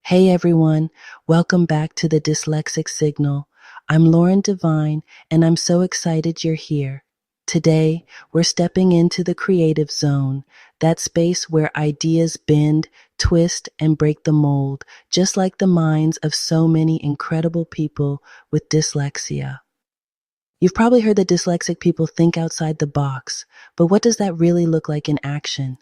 Hey everyone, welcome back to the Dyslexic Signal. I'm Lauren Devine, and I'm so excited you're here. Today, we're stepping into the creative zone, that space where ideas bend, twist, and break the mold, just like the minds of so many incredible people with dyslexia. You've probably heard that dyslexic people think outside the box, but what does that really look like in action?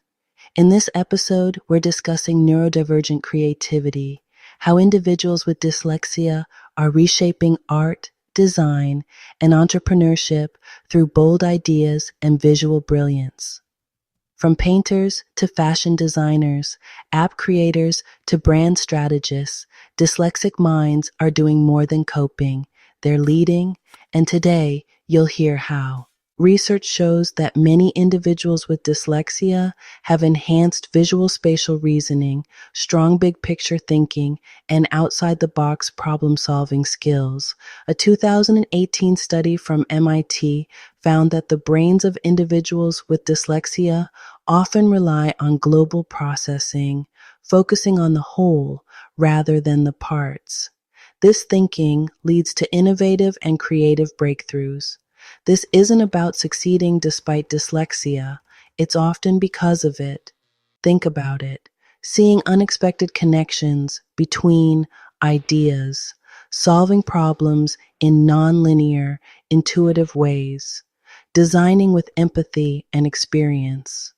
In this episode, we're discussing neurodivergent creativity, how individuals with dyslexia are reshaping art, design, and entrepreneurship through bold ideas and visual brilliance. From painters to fashion designers, app creators to brand strategists, dyslexic minds are doing more than coping. They're leading, and today you'll hear how. Research shows that many individuals with dyslexia have enhanced visual spatial reasoning, strong big picture thinking, and outside the box problem solving skills. A 2018 study from MIT found that the brains of individuals with dyslexia often rely on global processing, focusing on the whole rather than the parts. This thinking leads to innovative and creative breakthroughs. This isn't about succeeding despite dyslexia. It's often because of it. Think about it. Seeing unexpected connections between ideas, solving problems in nonlinear, intuitive ways, designing with empathy and experience.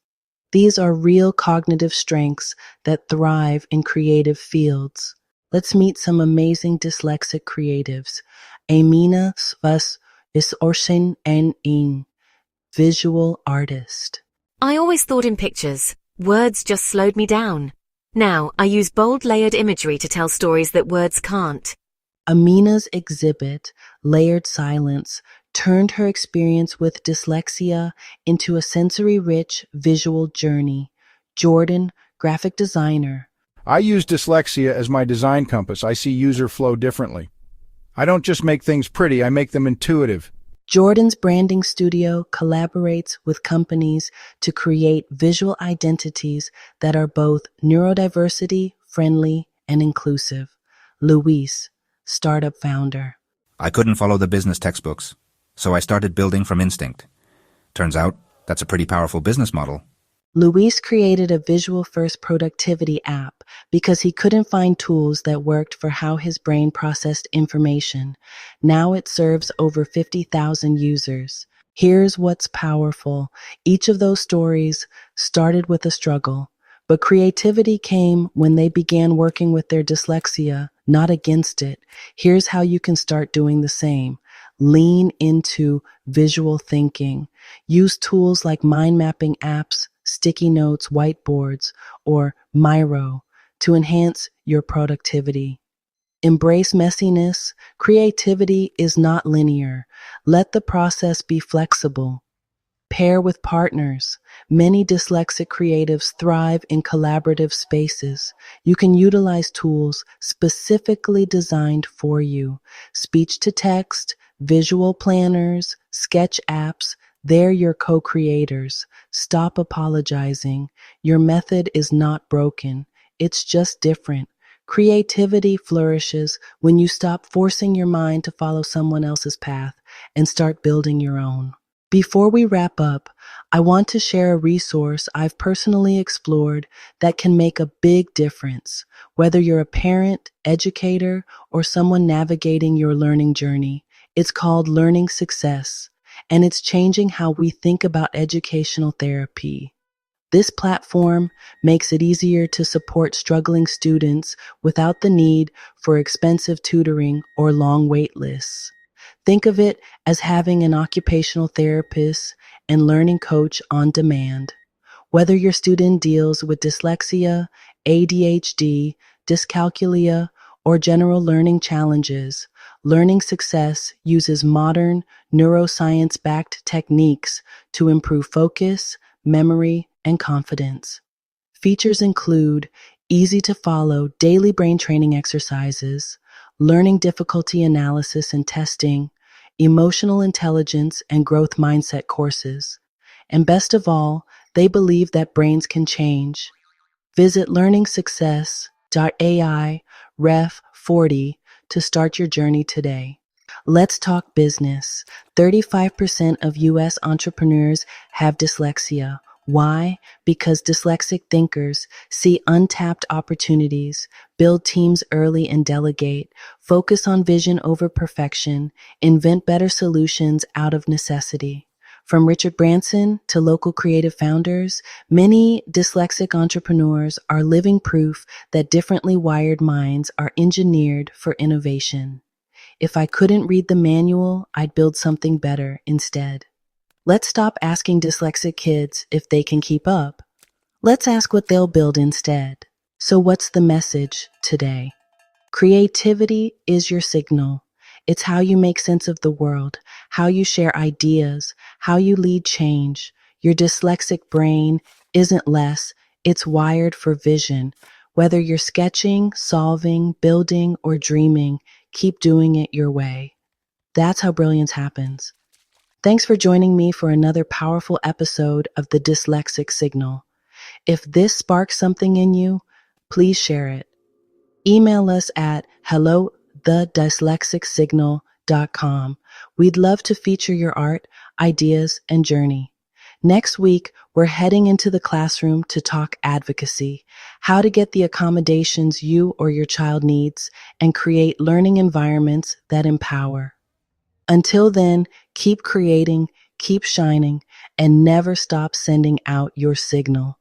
These are real cognitive strengths that thrive in creative fields. Let's meet some amazing dyslexic creatives. Amina Svas is Orshin and In, visual artist. I always thought in pictures. Words just slowed me down. Now, I use bold layered imagery to tell stories that words can't. Amina's exhibit, Layered Silence, turned her experience with dyslexia into a sensory-rich visual journey. Jordan, graphic designer. I use dyslexia as my design compass. I see user flow differently. I don't just make things pretty, I make them intuitive. Jordan's branding studio collaborates with companies to create visual identities that are both neurodiversity friendly and inclusive. Luis, startup founder. I couldn't follow the business textbooks, so I started building from instinct. Turns out, that's a pretty powerful business model. Luis created a visual-first productivity app because he couldn't find tools that worked for how his brain processed information. Now it serves over 50,000 users. Here's what's powerful. Each of those stories started with a struggle, but creativity came when they began working with their dyslexia, not against it. Here's how you can start doing the same. Lean into visual thinking. Use tools like mind mapping apps, sticky notes, whiteboards, or Miro to enhance your productivity. Embrace messiness. Creativity is not linear. Let the process be flexible. Pair with partners. Many dyslexic creatives thrive in collaborative spaces. You can utilize tools specifically designed for you. Speech to text, visual planners, sketch apps. They're your co-creators. Stop apologizing. Your method is not broken. It's just different. Creativity flourishes when you stop forcing your mind to follow someone else's path and start building your own. Before we wrap up, I want to share a resource I've personally explored that can make a big difference. Whether you're a parent, educator, or someone navigating your learning journey, it's called Learning Success, and it's changing how we think about educational therapy. This platform makes it easier to support struggling students without the need for expensive tutoring or long wait lists. Think of it as having an occupational therapist and learning coach on demand. Whether your student deals with dyslexia, ADHD, dyscalculia, or general learning challenges, Learning Success uses modern, neuroscience-backed techniques to improve focus, memory, and confidence. Features include easy-to-follow daily brain training exercises, learning difficulty analysis and testing, emotional intelligence and growth mindset courses. And best of all, they believe that brains can change. Visit learningsuccess.ai Ref 40 to start your journey today. Let's talk business. 35% of U.S. entrepreneurs have dyslexia. Why? Because dyslexic thinkers see untapped opportunities, build teams early and delegate, focus on vision over perfection, invent better solutions out of necessity. From Richard Branson to local creative founders, many dyslexic entrepreneurs are living proof that differently wired minds are engineered for innovation. If I couldn't read the manual, I'd build something better instead. Let's stop asking dyslexic kids if they can keep up. Let's ask what they'll build instead. So what's the message today? Creativity is your signal. It's how you make sense of the world, how you share ideas, how you lead change. Your dyslexic brain isn't less, it's wired for vision. Whether you're sketching, solving, building, or dreaming, keep doing it your way. That's how brilliance happens. Thanks for joining me for another powerful episode of the Dyslexic Signal. If this sparks something in you, please share it. Email us at hello@thedyslexic.com. We'd love to feature your art, ideas, and journey. Next week, we're heading into the classroom to talk advocacy, how to get the accommodations you or your child needs, and create learning environments that empower. Until then, keep creating, keep shining, and never stop sending out your signal.